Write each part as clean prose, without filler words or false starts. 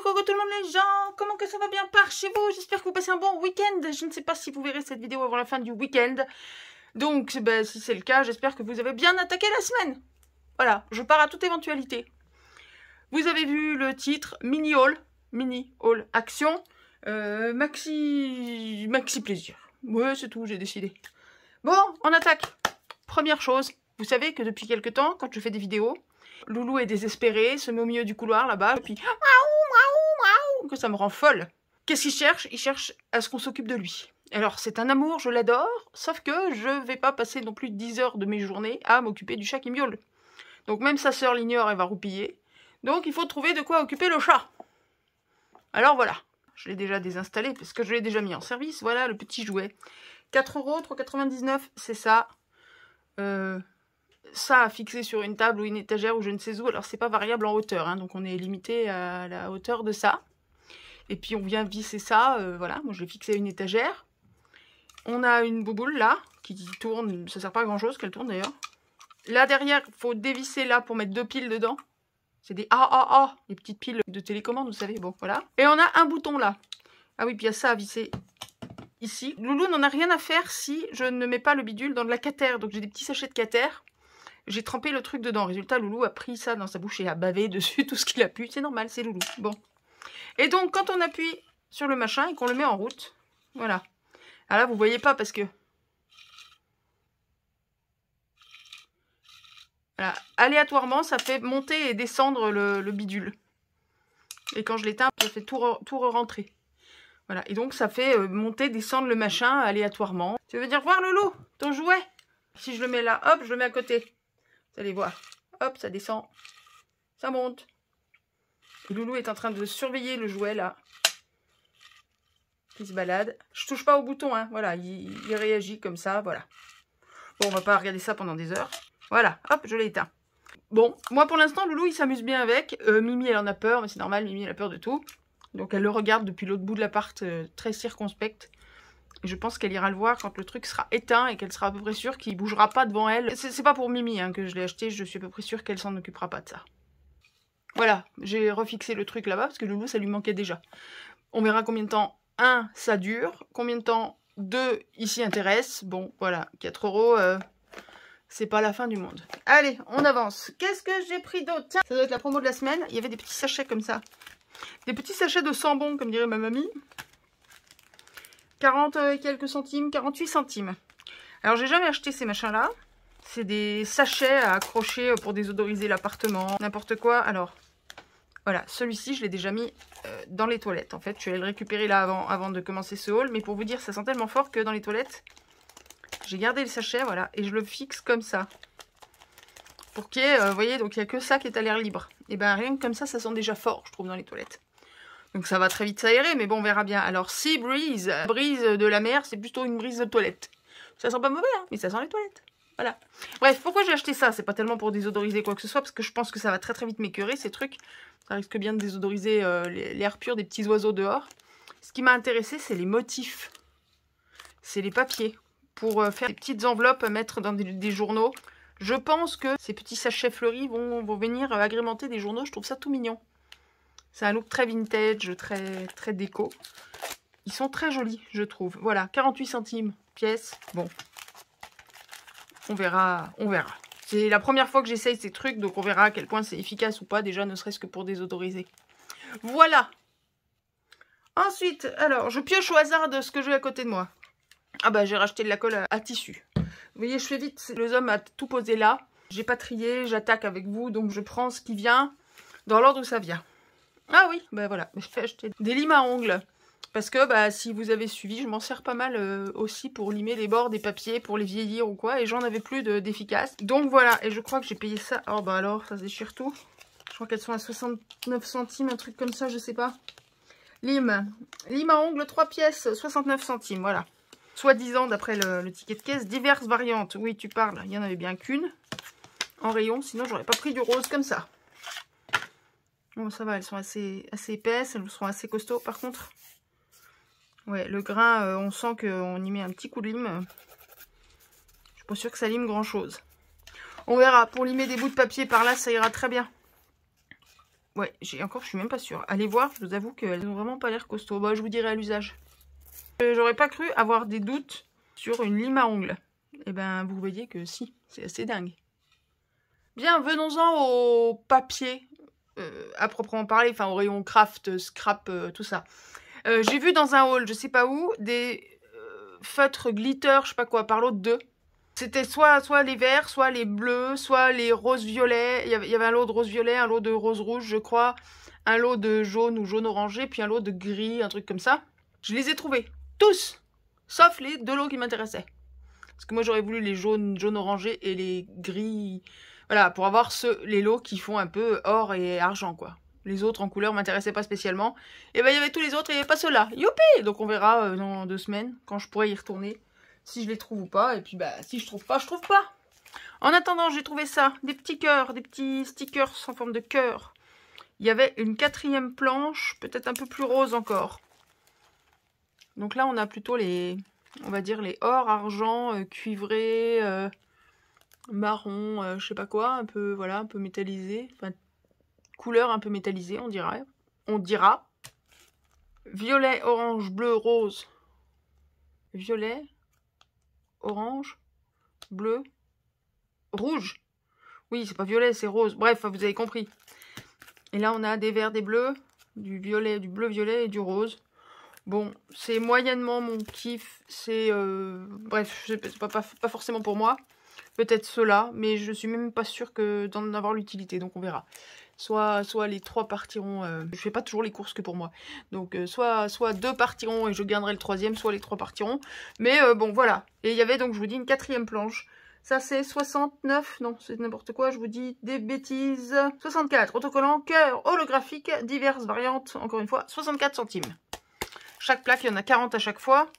coucou tout le monde les gens, comment que ça va bien par chez vous? J'espère que vous passez un bon week-end. Je ne sais pas si vous verrez cette vidéo avant la fin du week-end. Donc si c'est le cas, j'espère que vous avez bien attaqué la semaine. Voilà, je pars à toute éventualité. Vous avez vu le titre, mini haul action, maxi plaisir. Ouais, c'est tout, j'ai décidé. Bon, on attaque. Première chose, vous savez que depuis quelque temps, quand je fais des vidéos, Loulou est désespéré, se met au milieu du couloir là-bas, et puis que ça me rend folle. Qu'est-ce qu'il cherche? Il cherche à ce qu'on s'occupe de lui. Alors, c'est un amour, je l'adore, sauf que je vais pas passer non plus 10 heures de mes journées à m'occuper du chat qui miaule. Donc même sa sœur l'ignore, elle va roupiller. Donc il faut trouver de quoi occuper le chat. Alors voilà, je l'ai déjà désinstallé parce que je l'ai déjà mis en service. Voilà le petit jouet. 4 €, 3,99 €, c'est ça. Ça à fixer sur une table ou une étagère ou je ne sais où. Alors c'est pas variable en hauteur, hein, donc on est limité à la hauteur de ça. Et puis on vient visser ça, voilà, moi je l'ai fixé à une étagère. On a une bouboule là, qui tourne, ça sert pas à grand chose qu'elle tourne d'ailleurs. Là derrière, il faut dévisser là pour mettre 2 piles dedans. C'est des les petites piles de télécommande, vous savez, bon, voilà. Et on a un bouton là. Ah oui, puis il y a ça à visser ici. Loulou n'en a rien à faire si je ne mets pas le bidule dans de la cater. Donc j'ai des petits sachets de cater. J'ai trempé le truc dedans. Résultat, Loulou a pris ça dans sa bouche et a bavé dessus tout ce qu'il a pu. C'est normal, c'est Loulou. Bon. Et donc, quand on appuie sur le machin et qu'on le met en route, voilà. Alors là, vous voyez pas parce que... Voilà. Aléatoirement, ça fait monter et descendre le bidule. Et quand je l'éteins, ça fait tout re-rentrer. Voilà. Et donc, ça fait monter, descendre le machin aléatoirement. Tu veux dire voir Loulou, ton jouet? Si je le mets là, hop, je le mets à côté. Vous allez voir. Hop, ça descend. Ça monte. Et Loulou est en train de surveiller le jouet là. Qui se balade. Je touche pas au bouton, hein. Voilà, il réagit comme ça, voilà. Bon, on va pas regarder ça pendant des heures. Voilà, hop, je l'ai éteint. Bon, moi pour l'instant, Loulou il s'amuse bien avec. Mimi elle en a peur, mais c'est normal, Mimi elle a peur de tout. Donc elle le regarde depuis l'autre bout de l'appart, très circonspecte. Et je pense qu'elle ira le voir quand le truc sera éteint et qu'elle sera à peu près sûre qu'il bougera pas devant elle. C'est pas pour Mimi hein, que je l'ai acheté, je suis à peu près sûre qu'elle s'en occupera pas de ça. Voilà, j'ai refixé le truc là-bas parce que Loulou ça lui manquait déjà. On verra combien de temps, 1, ça dure, combien de temps, 2, il s'y intéresse. Bon, voilà, 4 €, c'est pas la fin du monde. Allez, on avance. Qu'est-ce que j'ai pris d'autre? Tiens, ça doit être la promo de la semaine. Il y avait des petits sachets comme ça. Des petits sachets de sambon, comme dirait ma mamie. 40 et quelques centimes, 48 centimes. Alors, j'ai jamais acheté ces machins-là. C'est des sachets à accrocher pour désodoriser l'appartement, n'importe quoi. Alors, voilà, celui-ci, je l'ai déjà mis dans les toilettes. En fait, je suis allée le récupérer là avant de commencer ce haul. Mais pour vous dire, ça sent tellement fort que dans les toilettes, j'ai gardé le sachet, voilà. Et je le fixe comme ça. Pour qu'il y ait, vous voyez, donc il n'y a que ça qui est à l'air libre. Et ben rien que comme ça sent déjà fort, je trouve, dans les toilettes. Donc ça va très vite s'aérer, mais bon, on verra bien. Alors, Sea Breeze, brise de la mer, c'est plutôt une brise de toilette. Ça sent pas mauvais, hein, mais ça sent les toilettes. Voilà. Bref, pourquoi j'ai acheté ça? C'est pas tellement pour désodoriser quoi que ce soit, parce que je pense que ça va très très vite m'écœurer, ces trucs. Ça risque bien de désodoriser l'air pur des petits oiseaux dehors. Ce qui m'a intéressé, c'est les motifs. C'est les papiers. Pour faire des petites enveloppes à mettre dans des journaux. Je pense que ces petits sachets fleuris vont venir agrémenter des journaux. Je trouve ça tout mignon. C'est un look très vintage, très déco. Ils sont très jolis, je trouve. Voilà, 48 centimes pièce. Bon. On verra, on verra. C'est la première fois que j'essaye ces trucs, donc on verra à quel point c'est efficace ou pas, déjà ne serait-ce que pour désodoriser. Voilà. Ensuite, alors, je pioche au hasard de ce que j'ai à côté de moi. Ah bah, j'ai racheté de la colle à tissu. Vous voyez, je fais vite, les hommes a tout posé là. J'ai pas trié, j'attaque avec vous, donc je prends ce qui vient dans l'ordre où ça vient. Ah oui, bah voilà, j'ai acheté des limes à ongles. Parce que bah, si vous avez suivi, je m'en sers pas mal aussi pour limer les bords des papiers, pour les vieillir ou quoi. Et j'en avais plus d'efficace. Donc voilà, et je crois que j'ai payé ça. Oh bah alors, ça se déchire tout. Je crois qu'elles sont à 69 centimes, un truc comme ça, je sais pas. Lime à ongles, 3 pièces, 69 centimes, voilà. Soi-disant, d'après le ticket de caisse, diverses variantes. Oui, tu parles, il y en avait bien qu'une en rayon, sinon j'aurais pas pris du rose comme ça. Bon, ça va, elles sont assez épaisses, elles seront assez costauds. Par contre, ouais, le grain, on sent qu'on y met un petit coup de lime. Je suis pas sûre que ça lime grand-chose. On verra, pour limer des bouts de papier par là, ça ira très bien. Ouais, je suis même pas sûre. Allez voir, je vous avoue qu'elles n'ont vraiment pas l'air costauds. Bah, je vous dirai à l'usage. J'aurais pas cru avoir des doutes sur une lime à ongles. Et ben, vous voyez que si, c'est assez dingue. Bien, venons-en au papier, à proprement parler, enfin au rayon craft, scrap, tout ça. J'ai vu dans un haul, je sais pas où, des feutres glitter, je sais pas quoi, par l'autre 2. C'était soit les verts, soit les bleus, soit les roses-violets. Il y avait un lot de rose-violet, un lot de rose-rouge, je crois. Un lot de jaune ou jaune-orangé, puis un lot de gris, un truc comme ça. Je les ai trouvés, tous, sauf les 2 lots qui m'intéressaient. Parce que moi, j'aurais voulu les jaune-orangé et les gris. Voilà, pour avoir les lots qui font un peu or et argent, quoi. Les autres en couleur m'intéressaient pas spécialement. Et ben, il y avait tous les autres et il n'y avait pas ceux-là. Youpi! Donc, on verra dans 2 semaines, quand je pourrai y retourner. Si je les trouve ou pas. Et puis, bah, si je trouve pas, je trouve pas. En attendant, j'ai trouvé ça. Des petits cœurs, des petits stickers en forme de cœur. Il y avait une 4e planche, peut-être un peu plus rose encore. Donc là, on a plutôt les, on va dire, les or, argent, cuivré, marron, je sais pas quoi, un peu, voilà, un peu métallisé. Enfin, couleur un peu métallisée, on dirait. On dira. Violet, orange, bleu, rose. Violet, orange, bleu, rouge. Oui, c'est pas violet, c'est rose. Bref, vous avez compris. Et là, on a des verts, des bleus, du violet, du bleu-violet et du rose. Bon, c'est moyennement mon kiff. C'est... bref, c'est pas forcément pour moi. Peut-être ceux-là, mais je suis même pas sûre d'en avoir l'utilité, donc on verra. Soit les 3 partiront... je fais pas toujours les courses que pour moi. Donc, soit 2 partiront et je garderai le 3e, soit les 3 partiront. Mais bon, voilà. Et il y avait donc, je vous dis, une 4e planche. Ça, c'est 69. Non, c'est n'importe quoi. Je vous dis des bêtises. 64. Autocollant, cœur, holographique, diverses variantes. Encore une fois, 64 centimes. Chaque plaque, il y en a 40 à chaque fois.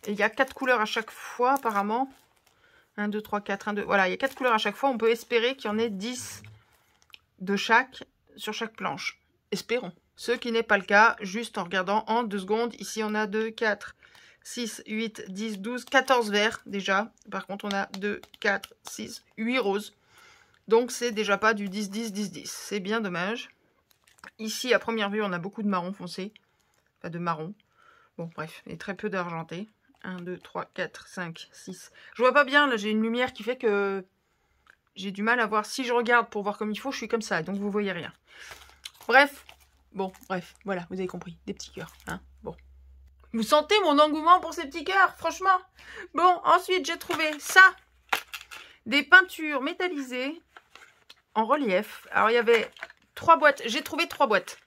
Et il y a 4 couleurs à chaque fois, apparemment. 1, 2, 3, 4, 1, 2. Voilà, il y a 4 couleurs à chaque fois. On peut espérer qu'il y en ait 10 de chaque sur chaque planche. Espérons. Ce qui n'est pas le cas, juste en regardant en 2 secondes. Ici, on a 2, 4, 6, 8, 10, 12, 14 verts déjà. Par contre, on a 2, 4, 6, 8 roses. Donc, c'est déjà pas du 10, 10, 10, 10. C'est bien dommage. Ici, à première vue, on a beaucoup de marron foncé. Enfin, de marron. Bon, bref, et très peu d'argenté. 1, 2, 3, 4, 5, 6. Je vois pas bien, là, j'ai une lumière qui fait que j'ai du mal à voir. Si je regarde pour voir comme il faut, je suis comme ça, donc vous voyez rien. Bref, bon, bref, voilà, vous avez compris. Des petits cœurs, hein, bon. Vous sentez mon engouement pour ces petits cœurs, franchement. Bon, ensuite, j'ai trouvé ça. Des peintures métallisées en relief. Alors, il y avait 3 boîtes. J'ai trouvé 3 boîtes.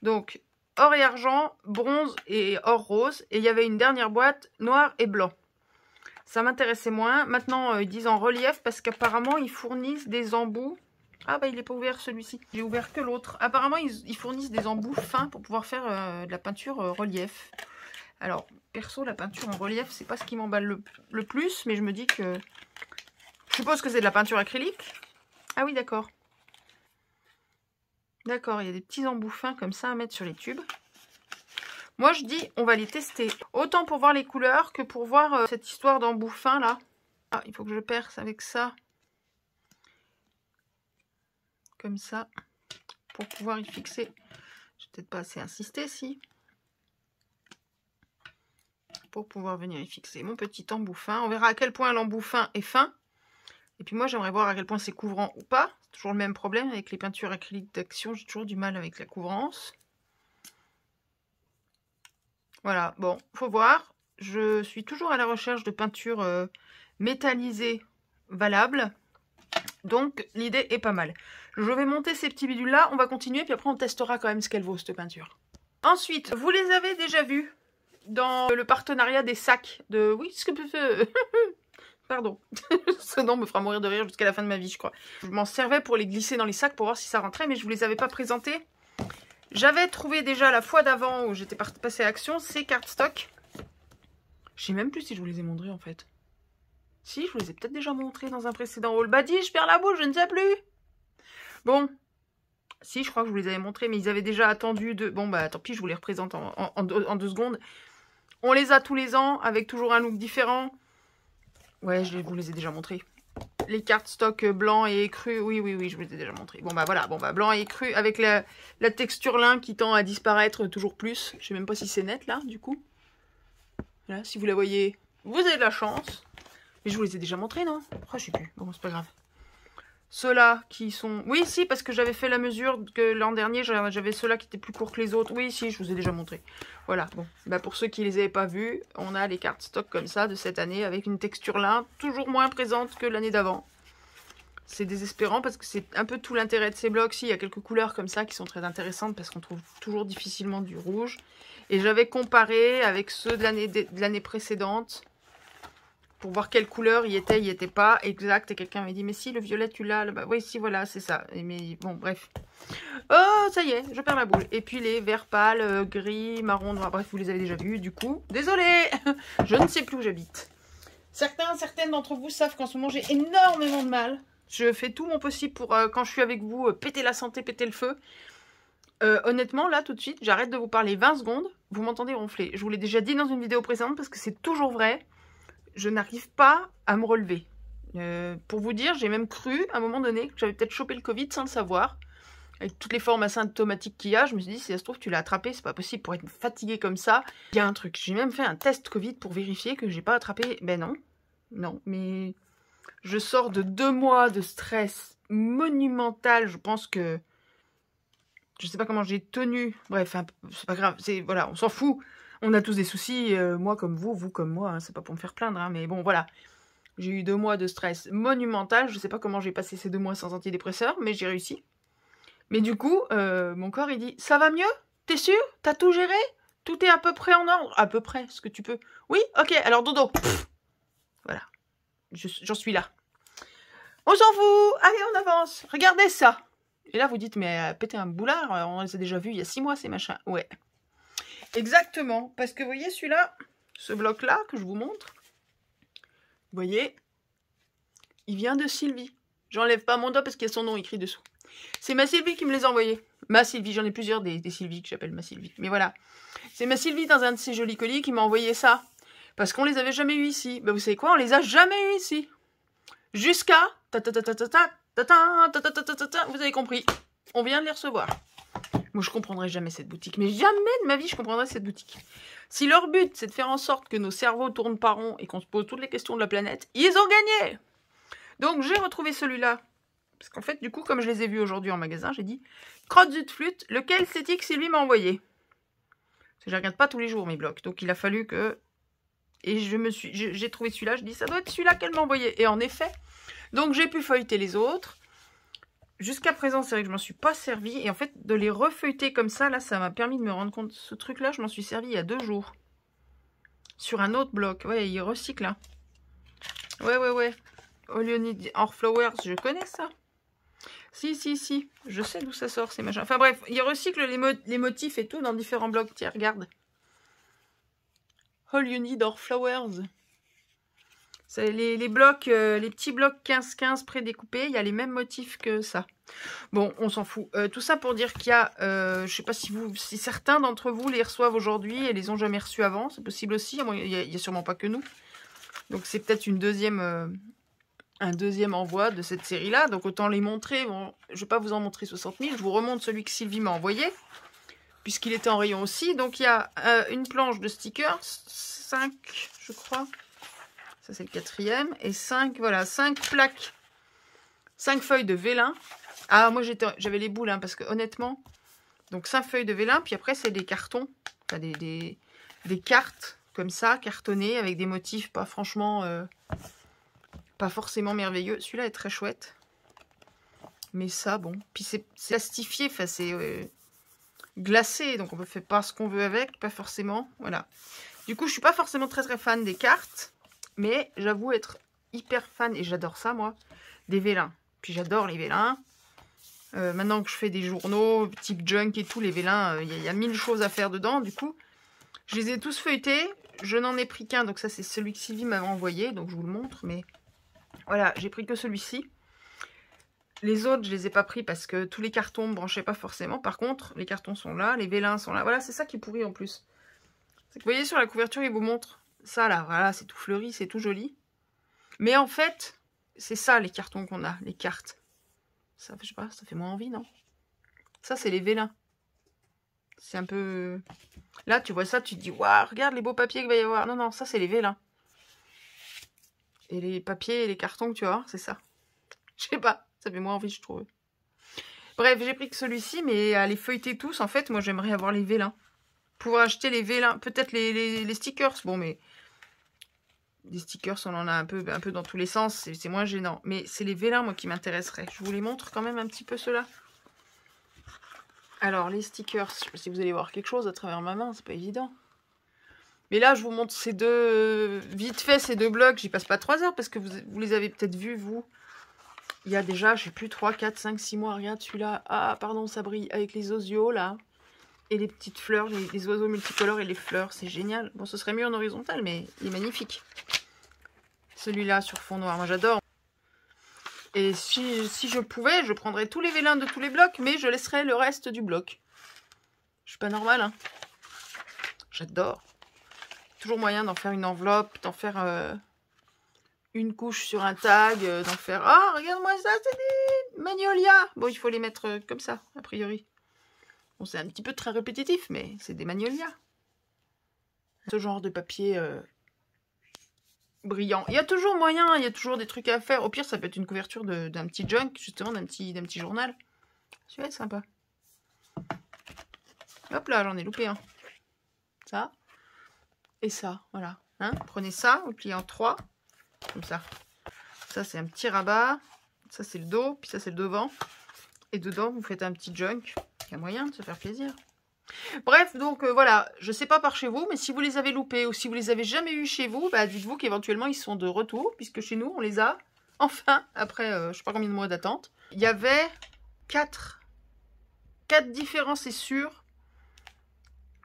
Donc, or et argent, bronze et or rose. Et il y avait une dernière boîte, noir et blanc. Ça m'intéressait moins. Maintenant, ils disent en relief parce qu'apparemment, ils fournissent des embouts. Ah bah, il n'est pas ouvert celui-ci. J'ai ouvert que l'autre. Apparemment, ils fournissent des embouts fins pour pouvoir faire de la peinture relief. Alors, perso, la peinture en relief, c'est pas ce qui m'emballe le plus. Mais je me dis que... Je suppose que c'est de la peinture acrylique. Ah oui, d'accord. D'accord, il y a des petits embouts fins comme ça à mettre sur les tubes. Moi, je dis, on va les tester. Autant pour voir les couleurs que pour voir cette histoire d'embout fin, là. Ah, il faut que je perce avec ça. Comme ça. Pour pouvoir y fixer. Je vais peut-être pas assez insister, si. Pour pouvoir venir y fixer mon petit embout fin. On verra à quel point l'embout fin est fin. Et puis moi, j'aimerais voir à quel point c'est couvrant ou pas. C'est toujours le même problème avec les peintures acryliques d'action. J'ai toujours du mal avec la couvrance. Voilà, bon, faut voir. Je suis toujours à la recherche de peintures métallisées valables. Donc, l'idée est pas mal. Je vais monter ces petits bidules-là. On va continuer, puis après, on testera quand même ce qu'elle vaut, cette peinture. Ensuite, vous les avez déjà vus dans le partenariat des sacs de... Oui, ce que... Pardon. Ce nom me fera mourir de rire jusqu'à la fin de ma vie, je crois. Je m'en servais pour les glisser dans les sacs pour voir si ça rentrait, mais je vous les avais pas présentés. J'avais trouvé déjà la fois d'avant où j'étais passée à Action ces cardstock. Je sais même plus si je vous les ai montrés en fait. Si, je vous les ai peut-être déjà montrés dans un précédent haul. Bah dis, je perds la bouche, je ne sais plus. Bon. Si, je crois que je vous les avais montrés, mais ils avaient déjà attendu de... Bon bah tant pis, je vous les représente en 2 secondes. On les a tous les ans, avec toujours un look différent. Ouais, je vous les ai déjà montrés. les cartes stock blanc et écru. Oui, je vous les ai déjà montré. Bon, bah voilà, blanc et écru avec la texture lin qui tend à disparaître toujours plus. Je sais même pas si c'est net, là, du coup. Là, si vous la voyez, vous avez de la chance. Mais je vous les ai déjà montrés, non? Je sais plus. Bon, c'est pas grave. Ceux-là qui sont... Oui, si, parce que j'avais fait la mesure que l'an dernier, j'avais ceux-là qui étaient plus courts que les autres. Oui, si, je vous ai déjà montré. Voilà, bon. Bah, pour ceux qui les avaient pas vus, on a les cartes stock comme ça de cette année avec une texture lin toujours moins présente que l'année d'avant. C'est désespérant parce que c'est un peu tout l'intérêt de ces blocs. Si, il y a quelques couleurs comme ça qui sont très intéressantes parce qu'on trouve toujours difficilement du rouge. Et j'avais comparé avec ceux de l'année précédente. Pour voir quelle couleur il était pas exact. Et quelqu'un m'a dit, mais si, le violet, tu l'as. Bah, oui, si, voilà, c'est ça. Mais bon, bref. Oh, ça y est, je perds la boule. Et puis les verts pâles, gris, marron, noir. Bref, vous les avez déjà vus, du coup. Désolée, je ne sais plus où j'habite. Certaines d'entre vous savent qu'en ce moment, j'ai énormément de mal. Je fais tout mon possible pour, quand je suis avec vous, péter la santé, péter le feu. Honnêtement, là, tout de suite, j'arrête de vous parler 20 secondes. Vous m'entendez ronfler. Je vous l'ai déjà dit dans une vidéo précédente parce que c'est toujours vrai. Je n'arrive pas à me relever. Pour vous dire, j'ai même cru à un moment donné que j'avais peut-être chopé le Covid sans le savoir. Avec toutes les formes asymptomatiques qu'il y a, je me suis dit, si ça se trouve, tu l'as attrapé, c'est pas possible pour être fatiguée comme ça. Il y a un truc. J'ai même fait un test Covid pour vérifier que j'ai pas attrapé. Ben non. Non, mais je sors de 2 mois de stress monumental. Je pense que... Je sais pas comment j'ai tenu. Bref, c'est pas grave. Voilà, on s'en fout. On a tous des soucis, moi comme vous comme moi, hein, c'est pas pour me faire plaindre, hein, mais bon, voilà. J'ai eu 2 mois de stress monumental, je sais pas comment j'ai passé ces 2 mois sans antidépresseur, mais j'ai réussi. Mais du coup, mon corps, il dit, ça va mieux? T'es sûr? T'as tout géré? Tout est à peu près en ordre? À peu près, ce que tu peux. Oui? Ok, alors dodo. Pff, voilà, j'en suis là. On s'en fout! Allez, on avance! Regardez ça! Et là, vous dites, mais péter un boulard, on les a déjà vus il y a 6 mois, ces machins. Ouais. Exactement, parce que vous voyez celui-là, ce bloc-là que je vous montre, vous voyez, il vient de Sylvie. J'enlève pas mon doigt parce qu'il y a son nom écrit dessous. C'est ma Sylvie qui me les a envoyés. Ma Sylvie, j'en ai plusieurs des Sylvie que j'appelle ma Sylvie. Mais voilà, c'est ma Sylvie dans un de ses jolis colis qui m'a envoyé ça. Parce qu'on les avait jamais eu ici. Ben vous savez quoi, on les a jamais eu ici. Jusqu'à... Vous avez compris, on vient de les recevoir. Moi, je comprendrai jamais cette boutique. Mais jamais de ma vie, je comprendrai cette boutique. Si leur but, c'est de faire en sorte que nos cerveaux tournent pas rond et qu'on se pose toutes les questions de la planète, ils ont gagné! Donc, j'ai retrouvé celui-là. Parce qu'en fait, du coup, comme je les ai vus aujourd'hui en magasin, j'ai dit « Crotte de flûte, lequel c'est-il que Sylvie m'a envoyé ?» Parce que je regarde pas tous les jours mes blocs. Donc, il a fallu que... Et j'ai trouvé celui-là. Je dis « Ça doit être celui-là qu'elle m'a envoyé. » Et en effet, donc j'ai pu feuilleter les autres. Jusqu'à présent, c'est vrai que je m'en suis pas servi. Et en fait, de les refeuilleter comme ça, là, ça m'a permis de me rendre compte. Ce truc-là, je m'en suis servi il y a 2 jours. Sur un autre bloc. Ouais, il recycle, là. Ouais. Oleonid or Flowers, je connais ça. Si. Je sais d'où ça sort, ces machins. Enfin bref, il recycle les motifs et tout dans différents blocs. Tiens, regarde. Oleonid or Flowers. Les blocs, les petits blocs 15-15 prédécoupés, il y a les mêmes motifs que ça. Bon, on s'en fout. Tout ça pour dire qu'il y a, je sais pas si certains d'entre vous les reçoivent aujourd'hui et les ont jamais reçus avant. C'est possible aussi. Il y a sûrement pas que nous. Donc c'est peut-être un deuxième envoi de cette série-là. Donc autant les montrer. Bon, je vais pas vous en montrer 60 000. Je vous remonte celui que Sylvie m'a envoyé. Puisqu'il était en rayon aussi. Donc il y a une planche de stickers. 5, je crois. Ça, c'est le 4e. Et 5 plaques. 5 feuilles de vélin. Ah, moi, j'avais les boules, hein, parce que honnêtement... Donc, 5 feuilles de vélin. Puis après, c'est des cartons. Enfin, des cartes, comme ça, cartonnées, avec des motifs pas franchement... pas forcément merveilleux. Celui-là est très chouette. Mais ça, bon. Puis, c'est plastifié. Enfin, c'est glacé. Donc, on peut faire pas ce qu'on veut avec. Pas forcément. Voilà. Du coup, je suis pas forcément très fan des cartes. Mais j'avoue être hyper fan, et j'adore ça moi, des vélins. Puis j'adore les vélins. Maintenant que je fais des journaux, type junk et tout, les vélins, il y a 1000 choses à faire dedans. Du coup, je les ai tous feuilletés. Je n'en ai pris qu'un, donc ça c'est celui que Sylvie m'avait envoyé. Donc je vous le montre, mais voilà, j'ai pris que celui-ci. Les autres, je les ai pas pris parce que tous les cartons ne branchaient pas forcément. Par contre, les cartons sont là, les vélins sont là. Voilà, c'est ça qui est pourri en plus. Vous voyez sur la couverture, il vous montre... Ça là, voilà, c'est tout fleuri, c'est tout joli. Mais en fait, c'est ça les cartons qu'on a, les cartes. Ça, je sais pas, ça fait moins envie, non? Ça, c'est les vélins. C'est un peu... Là, tu vois ça, tu te dis, waouh, regarde les beaux papiers qu'il va y avoir. Non, non, ça, c'est les vélins. Et les papiers et les cartons que tu vois, c'est ça. Je sais pas, ça fait moins envie, je trouve. Bref, j'ai pris que celui-ci, mais à les feuilleter tous, en fait, moi, j'aimerais avoir les vélins. Pouvoir acheter les vélins, peut-être les stickers. Bon, mais... des stickers, on en a un peu dans tous les sens, c'est moins gênant. Mais c'est les vélins, moi, qui m'intéresseraient. Je vous les montre quand même un petit peu, ceux-là. Alors, les stickers, je sais pas si vous allez voir quelque chose à travers ma main, c'est pas évident. Mais là, je vous montre ces deux, vite fait, ces deux blocs. J'y passe pas 3 heures parce que vous les avez peut-être vus, vous. Il y a déjà, je sais plus, 3, 4, 5, 6 mois. Regarde celui-là. Ah, pardon, ça brille avec les osios, là. Et les petites fleurs, les oiseaux multicolores et les fleurs. C'est génial. Bon, ce serait mieux en horizontal, mais il est magnifique. Celui-là sur fond noir, moi j'adore. Et si je pouvais, je prendrais tous les vélins de tous les blocs, mais je laisserais le reste du bloc. Je suis pas normale, hein. J'adore. Toujours moyen d'en faire une enveloppe, d'en faire une couche sur un tag, d'en faire... Ah, regarde-moi ça, c'est des magnolias. Bon, il faut les mettre comme ça, a priori. Bon, c'est un petit peu très répétitif, mais c'est des magnolias. Ce genre de papier... brillant. Il y a toujours moyen, il y a toujours des trucs à faire. Au pire, ça peut être une couverture d'un petit junk, justement, d'un petit journal. Celui-là est sympa. Hop là, j'en ai loupé un. Ça. Et ça, voilà. Hein, prenez ça, vous pliez en 3. Comme ça. Ça, c'est un petit rabat. Ça, c'est le dos. Puis ça, c'est le devant. Et dedans, vous faites un petit junk. Il y a moyen de se faire plaisir. Bref, donc voilà, je sais pas par chez vous, mais si vous les avez loupés ou si vous les avez jamais eus chez vous, bah dites-vous qu'éventuellement ils sont de retour, puisque chez nous on les a, enfin, après je sais pas combien de mois d'attente. Il y avait 4 différents, c'est sûr.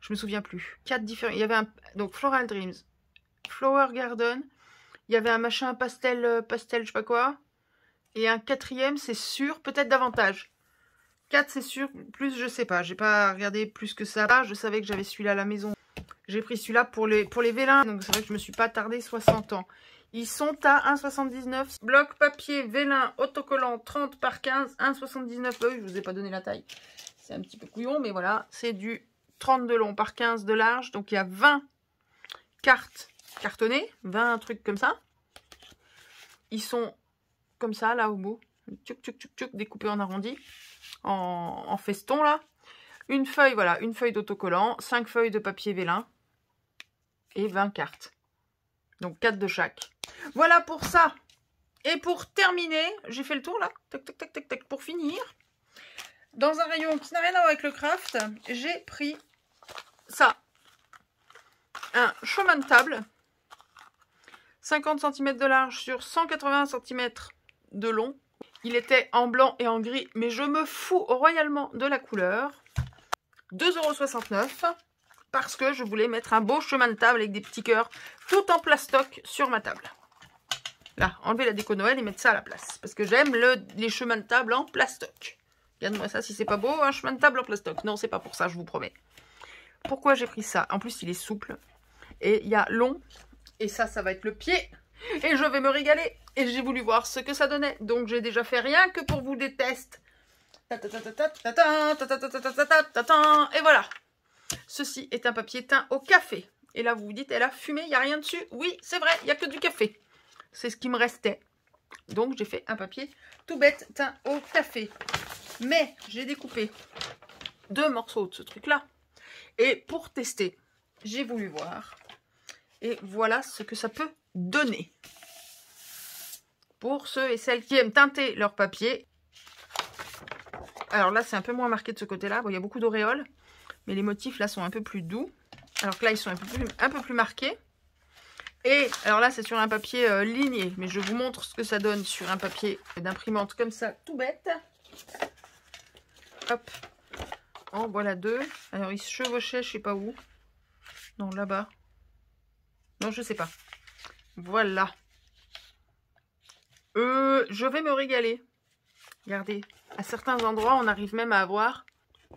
Je me souviens plus. 4 différents. Il y avait un, donc Floral Dreams, Flower Garden, il y avait un machin pastel, je sais pas quoi, et un 4e, c'est sûr, peut-être davantage. 4 c'est sûr, plus je sais pas, j'ai pas regardé plus que ça. Je savais que j'avais celui-là à la maison. J'ai pris celui-là pour les vélins, donc c'est vrai que je me suis pas tardée 60 ans. Ils sont à 1,79. Bloc papier vélin autocollant 30 par 15, 1,79. Bah oui, je vous ai pas donné la taille. C'est un petit peu couillon, mais voilà, c'est du 30 de long par 15 de large. Donc il y a 20 cartes cartonnées, 20 trucs comme ça. Ils sont comme ça, là au bout. Tchouk, tchouk, tchouk, tchouk, découpés en arrondi. En feston là, une feuille, voilà, une feuille d'autocollant, 5 feuilles de papier vélin et 20 cartes, donc 4 de chaque. Voilà pour ça. Et pour terminer, j'ai fait le tour là, tac tac tac tac tac. Pour finir, dans un rayon qui n'a rien à voir avec le craft, j'ai pris ça, un chemin de table 50 cm de large sur 180 cm de long. Il était en blanc et en gris, mais je me fous royalement de la couleur. 2,69 € parce que je voulais mettre un beau chemin de table avec des petits cœurs tout en plastoc sur ma table. Là, enlever la déco Noël et mettre ça à la place. Parce que j'aime les chemins de table en plastoc. Regarde-moi ça, si c'est pas beau, un chemin de table en plastoc. Non, c'est pas pour ça, je vous promets. Pourquoi j'ai pris ça? En plus, il est souple. Et il y a long. Et ça va être le pied. Et je vais me régaler. Et j'ai voulu voir ce que ça donnait. Donc j'ai déjà fait rien que pour vous des tests. Et voilà. Ceci est un papier teint au café. Et là vous vous dites, elle a fumé, il n'y a rien dessus. Oui, c'est vrai, il n'y a que du café. C'est ce qui me restait. Donc j'ai fait un papier tout bête teint au café. Mais j'ai découpé 2 morceaux de ce truc-là. Et pour tester, j'ai voulu voir. Et voilà ce que ça peut donner. Pour ceux et celles qui aiment teinter leur papier. Alors là, c'est un peu moins marqué de ce côté-là. Bon, il y a beaucoup d'auréoles. Mais les motifs, là, sont un peu plus doux. Alors que là, ils sont un peu plus marqués. Et alors là, c'est sur un papier ligné. Mais je vous montre ce que ça donne sur un papier d'imprimante comme ça, tout bête. Hop. En voilà 2. Alors, ils se chevauchaient, je sais pas où. Non, là-bas. Non, je sais pas. Voilà. Je vais me régaler. Regardez. À certains endroits, on arrive même à avoir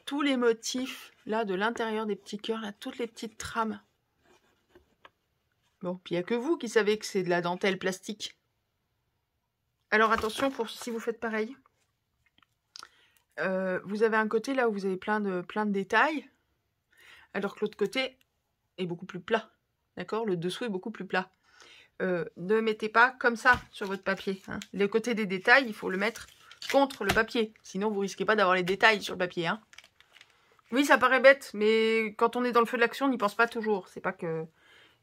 tous les motifs, là, de l'intérieur des petits cœurs, là, toutes les petites trames. Bon, puis il n'y a que vous qui savez que c'est de la dentelle plastique. Alors attention, si vous faites pareil, vous avez un côté là où vous avez plein de détails, alors que l'autre côté est beaucoup plus plat. D'accord? Le dessous est beaucoup plus plat. Ne mettez pas comme ça sur votre papier. Hein. Le côté des détails, il faut le mettre contre le papier. Sinon, vous risquez pas d'avoir les détails sur le papier. Hein. Oui, ça paraît bête, mais quand on est dans le feu de l'action, on n'y pense pas toujours. C'est pas que...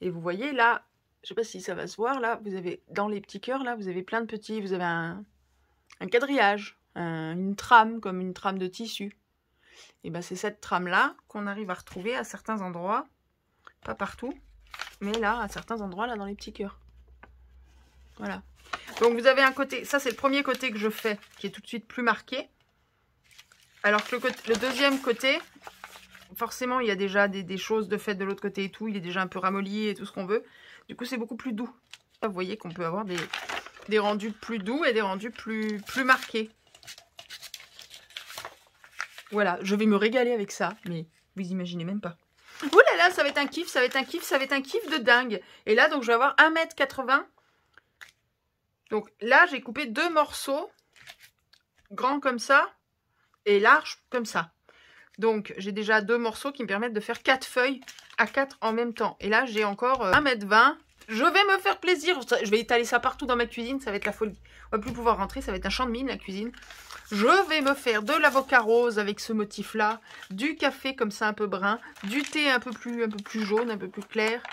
Et vous voyez, là, je sais pas si ça va se voir, là, vous avez, dans les petits cœurs, là, vous avez plein de petits... Vous avez un quadrillage, une trame, comme une trame de tissu. Et ben c'est cette trame-là qu'on arrive à retrouver à certains endroits. Pas partout, mais là, à certains endroits, là, dans les petits cœurs. Voilà. Donc vous avez un côté, ça c'est le premier côté que je fais, qui est tout de suite plus marqué. Alors que le deuxième côté, forcément il y a déjà des choses de fait de l'autre côté et tout, il est déjà un peu ramolli et tout ce qu'on veut. Du coup c'est beaucoup plus doux. Là, vous voyez qu'on peut avoir des rendus plus doux et des rendus plus marqués. Voilà, je vais me régaler avec ça, mais vous imaginez même pas. Ouh là là, ça va être un kiff, ça va être un kiff, ça va être un kiff de dingue. Et là donc je vais avoir 1,80 m. Donc là, j'ai coupé 2 morceaux, grands comme ça, et larges comme ça. Donc, j'ai déjà 2 morceaux qui me permettent de faire 4 feuilles à 4 en même temps. Et là, j'ai encore 1,20 m. Je vais me faire plaisir. Je vais étaler ça partout dans ma cuisine, ça va être la folie. On va plus pouvoir rentrer, ça va être un champ de mine, la cuisine. Je vais me faire de l'avocat rose avec ce motif-là, du café comme ça un peu brun, du thé un peu plus jaune, un peu plus clair.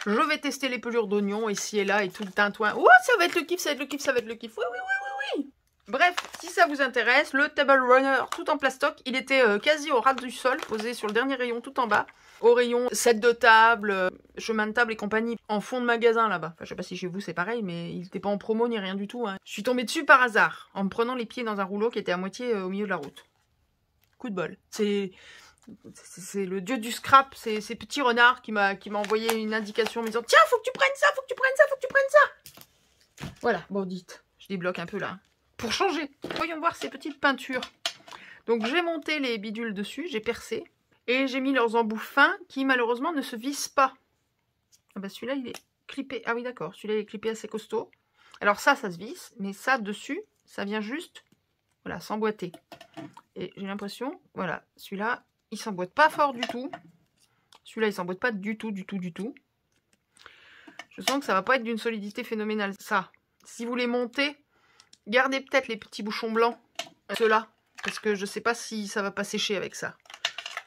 Je vais tester les pelures d'oignon ici et là et tout le tintouin. Oh, ça va être le kiff, ça va être le kiff, ça va être le kiff. Oui, oui, oui, oui, oui. Bref, si ça vous intéresse, le Table Runner tout en plastoc, il était quasi au ras du sol, posé sur le dernier rayon tout en bas. Au rayon set de table, chemin de table et compagnie, en fond de magasin là-bas. Enfin, je sais pas si chez vous c'est pareil, mais il n'était pas en promo ni rien du tout. Hein. Je suis tombée dessus par hasard, en me prenant les pieds dans un rouleau qui était à moitié au milieu de la route. Coup de bol. C'est le dieu du scrap, c'est Petit Renard qui m'a envoyé une indication en me disant « Tiens, faut que tu prennes ça, faut que tu prennes ça, faut que tu prennes ça !» Voilà, bon dites, je débloque un peu là. Pour changer, voyons voir ces petites peintures. Donc j'ai monté les bidules dessus, j'ai percé. Et j'ai mis leurs embouts fins qui malheureusement ne se vissent pas. Ah bah celui-là il est clippé, ah oui d'accord, celui-là il est clippé assez costaud. Alors ça se visse, mais ça dessus, ça vient juste, voilà, s'emboîter. Et j'ai l'impression, voilà, celui-là, il s'emboîte pas fort du tout. Celui-là, il s'emboîte pas du tout, du tout, du tout. Je sens que ça va pas être d'une solidité phénoménale. Ça, si vous les montez, gardez peut-être les petits bouchons blancs, ceux-là, parce que je sais pas si ça va pas sécher avec ça.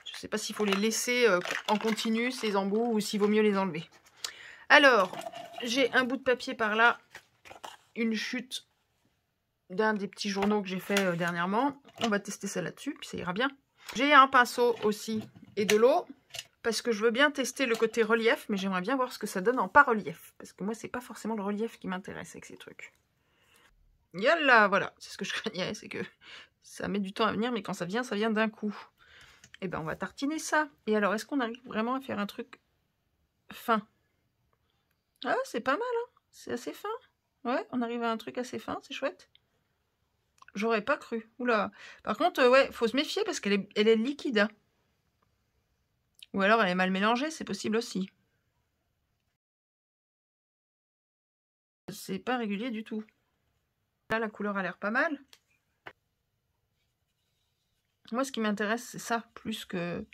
Je sais pas s'il faut les laisser en continu, ces embouts, ou s'il vaut mieux les enlever. Alors, j'ai un bout de papier par là, une chute d'un des petits journaux que j'ai fait dernièrement. On va tester ça là-dessus, puis ça ira bien. J'ai un pinceau aussi et de l'eau, parce que je veux bien tester le côté relief, mais j'aimerais bien voir ce que ça donne en pas relief. Parce que moi, c'est pas forcément le relief qui m'intéresse avec ces trucs. Yalla, voilà, c'est ce que je craignais, c'est que ça met du temps à venir, mais quand ça vient d'un coup. Et ben, on va tartiner ça. Et alors, est-ce qu'on arrive vraiment à faire un truc fin? Ah, c'est pas mal, hein, c'est assez fin. Ouais, on arrive à un truc assez fin, c'est chouette. J'aurais pas cru. Oula. Par contre, ouais, faut se méfier parce qu'elle est liquide. Hein. Ou alors elle est mal mélangée, c'est possible aussi. C'est pas régulier du tout. Là, la couleur a l'air pas mal. Moi, ce qui m'intéresse, c'est ça, plus que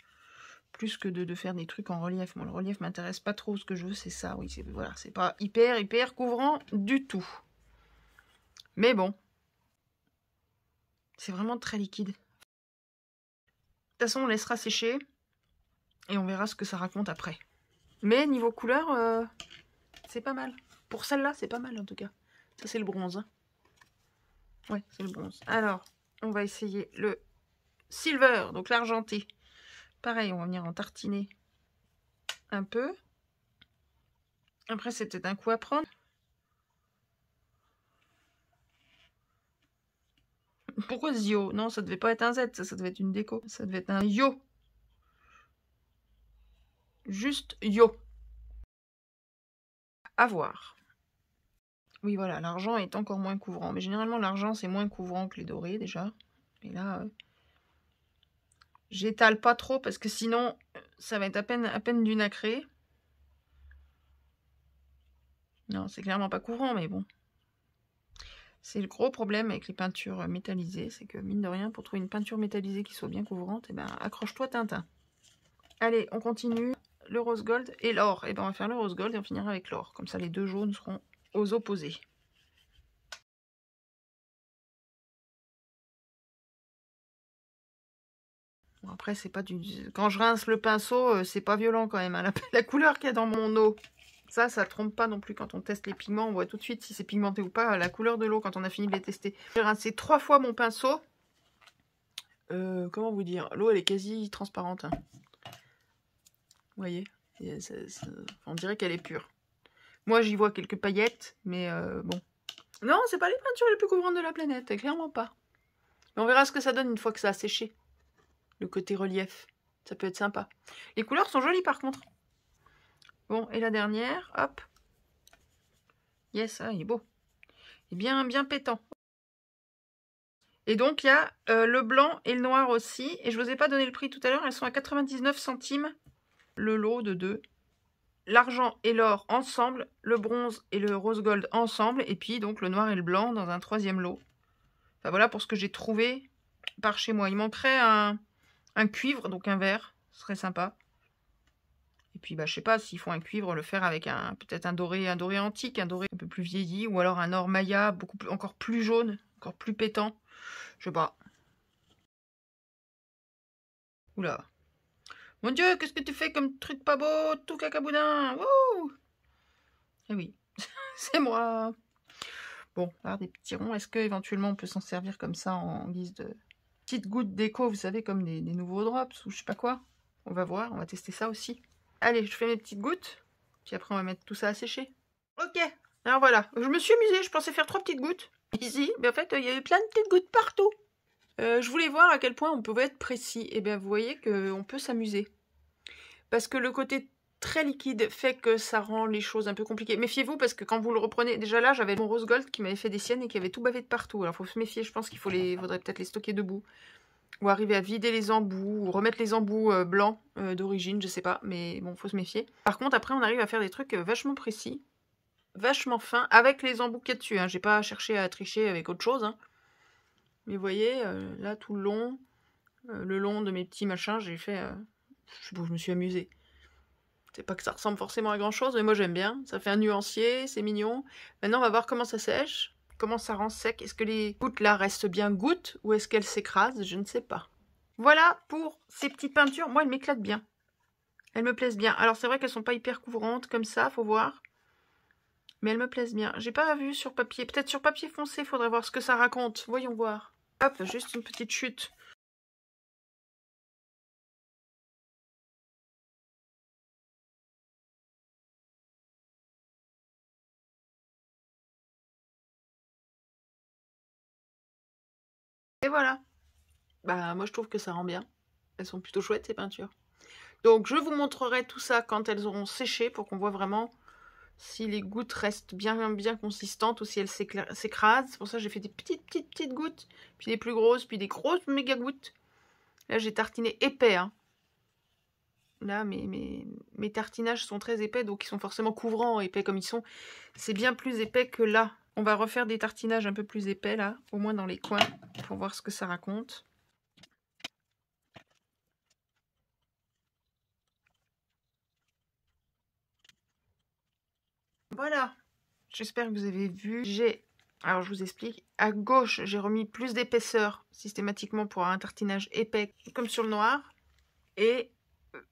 de faire des trucs en relief. Moi, le relief m'intéresse pas trop. Ce que je veux, c'est ça. Oui, voilà, c'est pas hyper couvrant du tout. Mais bon. C'est vraiment très liquide. De toute façon, on laissera sécher. Et on verra ce que ça raconte après. Mais niveau couleur, c'est pas mal. Pour celle-là, c'est pas mal en tout cas. Ça, c'est le bronze. Hein. Ouais, c'est le bronze. Alors, on va essayer le silver, donc l'argenté. Pareil, on va venir en tartiner un peu. Après, c'était un coup à prendre. Pourquoi Zio? Non, ça devait pas être un Z, ça devait être une déco. Ça devait être un yo. Juste yo. À voir. Oui, voilà, l'argent est encore moins couvrant. Mais généralement, l'argent, c'est moins couvrant que les dorés, déjà. Et là, j'étale pas trop, parce que sinon, ça va être à peine du nacré. Non, c'est clairement pas couvrant, mais bon. C'est le gros problème avec les peintures métallisées, c'est que mine de rien, pour trouver une peinture métallisée qui soit bien couvrante, et ben accroche-toi Tintin. Allez, on continue. Le rose gold et l'or. Et ben on va faire le rose gold et on finira avec l'or. Comme ça les deux jaunes seront aux opposés. Bon, après c'est pas du... Quand je rince le pinceau, c'est pas violent quand même. Hein. La couleur qu'il y a dans mon eau. Ça trompe pas non plus quand on teste les pigments. On voit tout de suite si c'est pigmenté ou pas. La couleur de l'eau quand on a fini de les tester. J'ai rincé 3 fois mon pinceau. Comment vous dire? L'eau elle est quasi transparente. Hein. Vous voyez? On dirait qu'elle est pure. Moi, j'y vois quelques paillettes, mais bon. Non, c'est pas les peintures les plus couvrantes de la planète, clairement pas. Mais on verra ce que ça donne une fois que ça a séché. Le côté relief, ça peut être sympa. Les couleurs sont jolies par contre. Bon, et la dernière, hop. Yes, ah, il est beau. Et bien pétant. Et donc, il y a le blanc et le noir aussi. Et je vous ai pas donné le prix tout à l'heure, elles sont à 99 centimes. Le lot de 2. L'argent et l'or ensemble, le bronze et le rose gold ensemble, et puis donc le noir et le blanc dans un 3e lot. Enfin voilà pour ce que j'ai trouvé par chez moi. Il manquerait un cuivre, donc un vert, ce serait sympa. Et puis bah je sais pas s'ils font un cuivre, le faire avec peut-être un doré antique, un doré un peu plus vieilli, ou alors un or maya encore plus jaune, encore plus pétant. Je sais pas. Oula. Mon Dieu, qu'est-ce que tu fais comme truc pas beau, tout cacaboudin. Wouh! Eh oui, c'est moi. Bon, là, des petits ronds. Est-ce qu'éventuellement on peut s'en servir comme ça en guise de petites gouttes d'écho, vous savez, comme des nouveaux drops ou je sais pas quoi. On va voir, on va tester ça aussi. Allez, je fais mes petites gouttes. Puis après, on va mettre tout ça à sécher. Ok, alors voilà. Je me suis amusée, je pensais faire 3 petites gouttes. Ici, mais en fait, il y avait plein de petites gouttes partout. Je voulais voir à quel point on pouvait être précis. Et bien, vous voyez qu'on peut s'amuser. Parce que le côté très liquide fait que ça rend les choses un peu compliquées. Méfiez-vous parce que quand vous le reprenez... Déjà là, j'avais mon rose gold qui m'avait fait des siennes et qui avait tout bavé de partout. Alors, il faut se méfier. Je pense qu'il faudrait peut-être les stocker debout. Ou arriver à vider les embouts. Ou remettre les embouts blancs d'origine, je sais pas. Mais bon, faut se méfier. Par contre, après, on arrive à faire des trucs vachement précis. Vachement fins. Avec les embouts qu'il y a dessus. Hein. J'ai pas cherché à tricher avec autre chose. Hein. Mais vous voyez, là, tout le long de mes petits machins, j'ai fait... je sais pas, je me suis amusée. C'est pas que ça ressemble forcément à grand chose, mais moi j'aime bien. Ça fait un nuancier, c'est mignon. Maintenant, on va voir comment ça sèche, comment ça rend sec. Est-ce que les gouttes là restent bien gouttes ou est-ce qu'elles s'écrasent? Je ne sais pas. Voilà pour ces petites peintures. Moi, elles m'éclatent bien. Elles me plaisent bien. Alors, c'est vrai qu'elles sont pas hyper couvrantes comme ça, faut voir. Mais elles me plaisent bien. J'ai pas vu sur papier. Peut-être sur papier foncé, faudrait voir ce que ça raconte. Voyons voir. Hop, juste une petite chute. Et voilà. Bah, moi je trouve que ça rend bien. Elles sont plutôt chouettes ces peintures. Donc je vous montrerai tout ça quand elles auront séché pour qu'on voit vraiment si les gouttes restent bien consistantes ou si elles s'écrasent. C'est pour ça que j'ai fait des petites gouttes, puis des plus grosses, puis des grosses méga gouttes. Là j'ai tartiné épais. Hein. Là mes tartinages sont très épais, donc ils sont forcément couvrants, épais comme ils sont. C'est bien plus épais que là. On va refaire des tartinages un peu plus épais là, au moins dans les coins, pour voir ce que ça raconte. Voilà, j'espère que vous avez vu. Alors je vous explique, à gauche j'ai remis plus d'épaisseur systématiquement pour un tartinage épais comme sur le noir. Et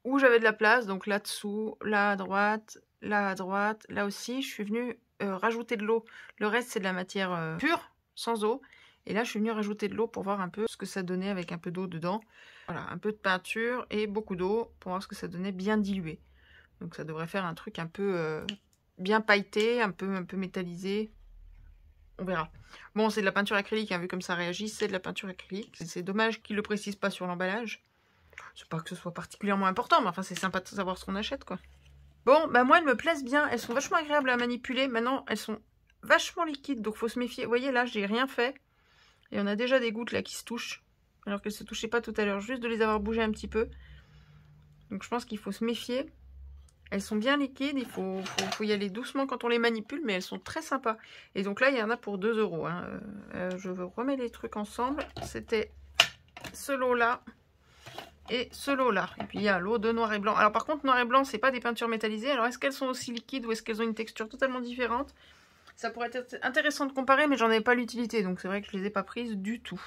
où j'avais de la place, donc là-dessous, là à droite, là aussi, je suis venue rajouter de l'eau. Le reste c'est de la matière pure, sans eau. Et là je suis venue rajouter de l'eau pour voir un peu ce que ça donnait avec un peu d'eau dedans. Voilà, un peu de peinture et beaucoup d'eau pour voir ce que ça donnait bien dilué. Donc ça devrait faire un truc un peu... bien pailleté, un peu métallisé. On verra. Bon, c'est de la peinture acrylique, hein, vu comme ça réagit, c'est de la peinture acrylique. C'est dommage qu'ils ne le précisent pas sur l'emballage. C'est pas que ce soit particulièrement important, mais enfin, c'est sympa de savoir ce qu'on achète, quoi. Bon, bah moi, elles me plaisent bien. Elles sont vachement agréables à manipuler. Maintenant, elles sont vachement liquides, donc faut se méfier. Vous voyez, là, j'ai rien fait. Et on a déjà des gouttes, là, qui se touchent. Alors qu'elles se touchaient pas tout à l'heure, juste de les avoir bougées un petit peu. Donc, je pense qu'il faut se méfier. Elles sont bien liquides, il faut y aller doucement quand on les manipule, mais elles sont très sympas. Et donc là, il y en a pour 2 €. Hein. Je remets les trucs ensemble. C'était ce lot-là et ce lot-là. Et puis il y a l'eau de noir et blanc. Alors par contre, noir et blanc, c'est pas des peintures métallisées. Alors est-ce qu'elles sont aussi liquides ou est-ce qu'elles ont une texture totalement différente? Ça pourrait être intéressant de comparer, mais j'en avais pas l'utilité. Donc c'est vrai que je les ai pas prises du tout.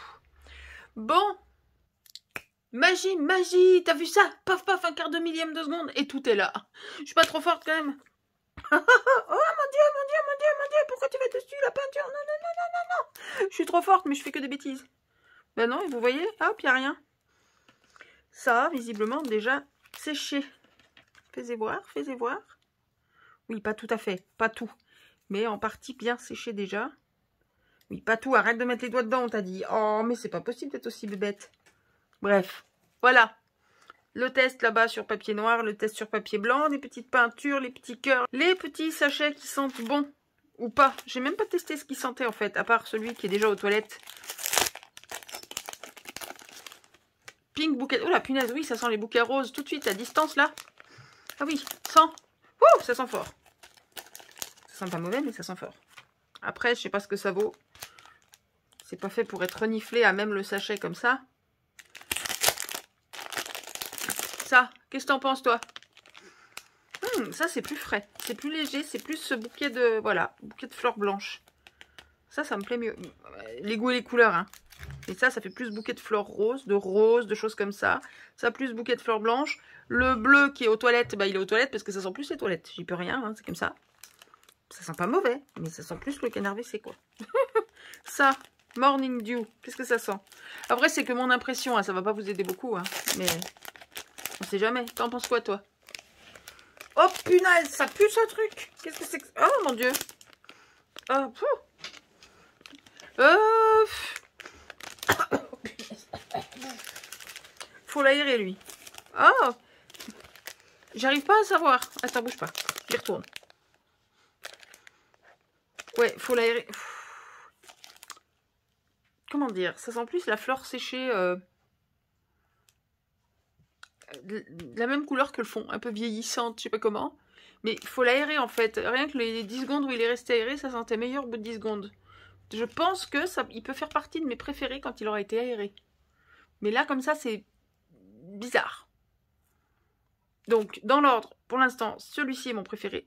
Bon. Magie, magie, t'as vu ça? Paf, paf, un quart de millième de seconde et tout est là. Je suis pas trop forte quand même. Oh mon Dieu, mon Dieu, mon Dieu, mon Dieu, pourquoi tu vas dessus la peinture? Non, non, non, non, non, non. Je suis trop forte, mais je fais que des bêtises. Ben non, et vous voyez, hop, il n'y a rien. Ça a visiblement déjà séché. Fais-y voir, fais-y voir. Oui, pas tout à fait, pas tout. Mais en partie bien séché déjà. Oui, pas tout, arrête de mettre les doigts dedans, on t'a dit. Oh, mais c'est pas possible d'être aussi bébête. Bref, voilà. Le test là-bas sur papier noir, le test sur papier blanc, les petites peintures, les petits cœurs, les petits sachets qui sentent bon ou pas. J'ai même pas testé ce qui sentait en fait, à part celui qui est déjà aux toilettes. Pink bouquet. Oh la punaise, oui, ça sent les bouquets roses tout de suite à distance là. Ah oui, sent. Ouh, ça sent fort. Ça sent pas mauvais, mais ça sent fort. Après, je sais pas ce que ça vaut. C'est pas fait pour être reniflé à même le sachet comme ça. Ça, qu'est-ce que t'en penses, toi? Ça, c'est plus frais. C'est plus léger. C'est plus ce bouquet de... Voilà, bouquet de fleurs blanches. Ça me plaît mieux. Les goûts et les couleurs, hein. Et ça fait plus bouquet de fleurs roses, de choses comme ça. Ça, plus bouquet de fleurs blanches. Le bleu qui est aux toilettes, bah, il est aux toilettes parce que ça sent plus les toilettes. J'y peux rien, hein, c'est comme ça. Ça sent pas mauvais, mais ça sent plus le canard WC, quoi. Ça, Morning Dew, qu'est-ce que ça sent? Après, c'est que mon impression, hein, ça va pas vous aider beaucoup, hein, mais... On sait jamais. T'en penses quoi, toi? Oh, punaise, ça pue, ce truc. Qu'est-ce que c'est que... Oh, mon Dieu. Oh, faut l'aérer, lui. Oh. J'arrive pas à savoir. Attends, bouge pas. J'y retourne. Ouais, faut l'aérer. Comment dire? Ça sent plus la fleur séchée... de la même couleur que le fond, un peu vieillissante, je sais pas comment. Mais il faut l'aérer en fait. Rien que les 10 secondes où il est resté aéré, ça sentait meilleur au bout de 10 secondes. Je pense que ça, il peut faire partie de mes préférés quand il aura été aéré. Mais là, comme ça, c'est bizarre. Donc, dans l'ordre, pour l'instant, celui-ci est mon préféré.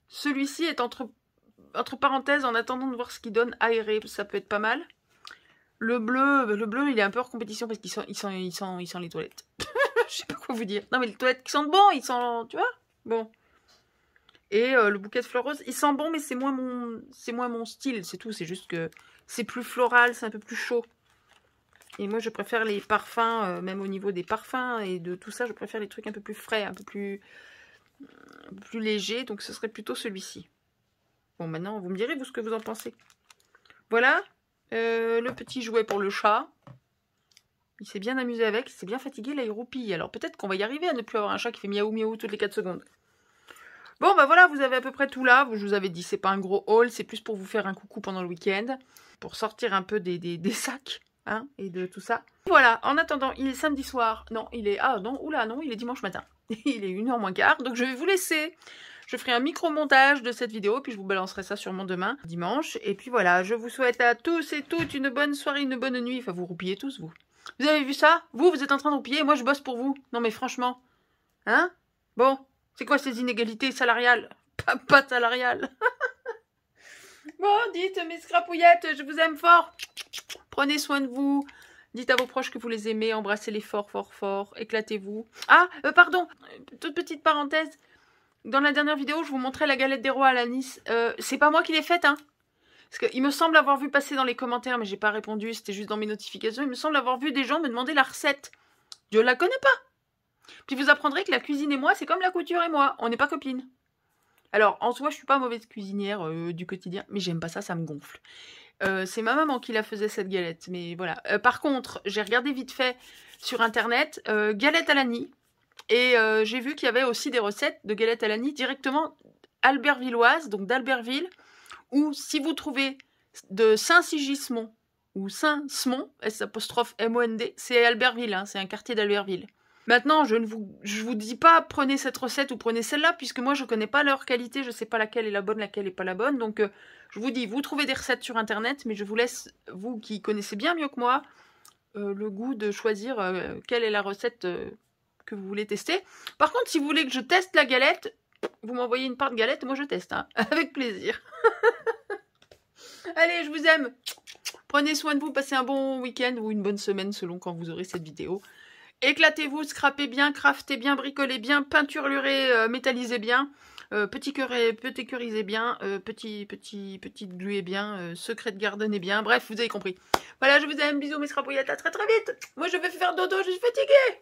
Celui-ci est entre parenthèses en attendant de voir ce qu'il donne aéré. Ça peut être pas mal. Le bleu, il est un peu hors compétition parce qu'il sent les toilettes. Je sais pas quoi vous dire. Non, mais les toilettes qui sentent bon, ils sentent, tu vois? Bon. Et le bouquet de fleurs roses, il sent bon, mais c'est moins mon style, c'est tout. C'est juste que c'est plus floral, c'est un peu plus chaud. Et moi, je préfère les parfums, même au niveau des parfums et de tout ça, je préfère les trucs un peu plus frais, un peu plus légers. Donc, ce serait plutôt celui-ci. Bon, maintenant, vous me direz, vous, ce que vous en pensez. Voilà. Le petit jouet pour le chat. Il s'est bien amusé avec, il s'est bien fatigué, là il roupille. Alors peut-être qu'on va y arriver à ne plus avoir un chat qui fait miaou miaou toutes les 4 secondes. Bon bah voilà, vous avez à peu près tout là. Je vous avais dit, c'est pas un gros haul, c'est plus pour vous faire un coucou pendant le week-end. Pour sortir un peu des sacs, hein, et de tout ça. Voilà, en attendant, il est samedi soir. Non, il est... Ah non, oula, non, il est dimanche matin. Il est 1h moins quart, donc je vais vous laisser. Je ferai un micro-montage de cette vidéo, puis je vous balancerai ça sûrement demain, dimanche. Et puis voilà, je vous souhaite à tous et toutes une bonne soirée, une bonne nuit. Enfin, vous roupillez tous, vous. Vous avez vu ça? Vous êtes en train de roupiller, moi je bosse pour vous. Non mais franchement. Hein? Bon, c'est quoi ces inégalités salariales? Pas salariales. Bon, dites mes scrapouillettes, je vous aime fort. Prenez soin de vous. Dites à vos proches que vous les aimez, embrassez-les fort, fort, fort. Éclatez-vous. Ah, pardon, toute petite parenthèse. Dans la dernière vidéo, je vous montrais la galette des rois à l'anis. C'est pas moi qui l'ai faite, hein. Parce qu'il me semble avoir vu passer dans les commentaires, mais j'ai pas répondu, c'était juste dans mes notifications. Il me semble avoir vu des gens me demander la recette. Je la connais pas. Puis vous apprendrez que la cuisine et moi, c'est comme la couture et moi. On n'est pas copines. Alors, en soi, je suis pas mauvaise cuisinière du quotidien, mais j'aime pas ça, ça me gonfle. C'est ma maman qui la faisait, cette galette. Mais voilà. Par contre, j'ai regardé vite fait sur internet, galette à l'anis. Et j'ai vu qu'il y avait aussi des recettes de galettes à l'anis directement albervilloises, donc d'Albertville. Ou si vous trouvez de Saint-Sigismond ou Saint-Smond, S'-M-O-N-D, c'est Albertville, hein, c'est un quartier d'Albertville. Maintenant, je vous dis pas prenez cette recette ou prenez celle-là, puisque moi je connais pas leur qualité, je sais pas laquelle est la bonne, laquelle est pas la bonne. Donc je vous dis, vous trouvez des recettes sur internet, mais je vous laisse, vous qui connaissez bien mieux que moi, le goût de choisir quelle est la recette que vous voulez tester. Par contre, si vous voulez que je teste la galette, vous m'envoyez une part de galette, moi je teste, hein, avec plaisir. Allez, je vous aime. Prenez soin de vous, passez un bon week-end ou une bonne semaine selon quand vous aurez cette vidéo. Éclatez-vous, scrapez bien, craftez bien, bricolez bien, peinturlurez, métallisez bien, petit curisez bien, petit gluez bien, secret de gardenez bien, bref, vous avez compris. Voilà, je vous aime, bisous mes scrapouillettes, à très très vite. Moi je vais faire dodo, je suis fatiguée.